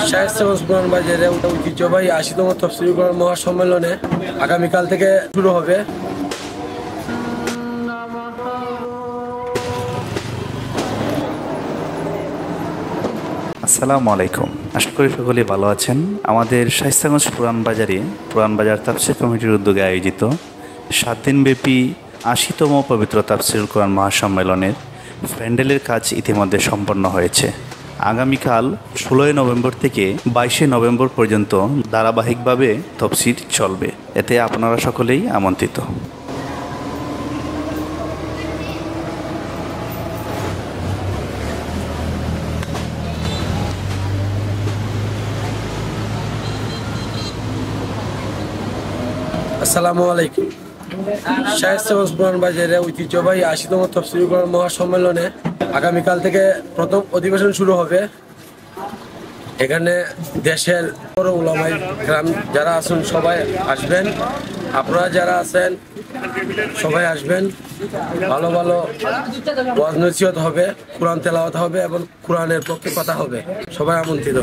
শায়েস্তাগঞ্জ পুরান বাজারে ঐতিহ্যবাহী ৮০তম তাফসীরুল কোরআন মহাসম্মেলনে আগামীকাল থেকে শুরু হবে। আসসালামু আলাইকুম। আশা করি সকলেই ভালো আছেন। আমাদের শায়েস্তাগঞ্জ পুরান বাজারে পুরান বাজার তাফসীর কমিটির উদ্যোগে আয়োজিত ৭ দিনব্যাপী ৮০তম পবিত্র তাফসীরুল কোরআন মহাসম্মেলনের প্যান্ডেলের কাজ ইতিমধ্যে সম্পন্ন হয়েছে। আগামীকাল ১৬ নভেম্বর থেকে ২২ নভেম্বর পর্যন্ত ধারাবাহিকভাবে তাফসীর চলবে। এতে আপনারা সকলেই আমন্ত্রিত। আসসালামু আলাইকুম। শায়েস্তাগঞ্জ পুরান বাজারে ঐতিহ্যবাহী ৮০তম তাফসীরুল কোরআন মহাসম্মেলনে আগামীকাল থেকে প্রথম অধিবেশন শুরু হবে। এখানে দেশের বড় উলামায়ে কেরাম যারা আছেন সবাই আসবেন, আপনারা যারা আছেন সবাই আসবেন। ভালো ভালো ওয়াজ নসিহত হবে, কোরআন তেলাওয়াত হবে এবং কোরআনের পক্ষে কথা হবে। সবাই আমন্ত্রিত।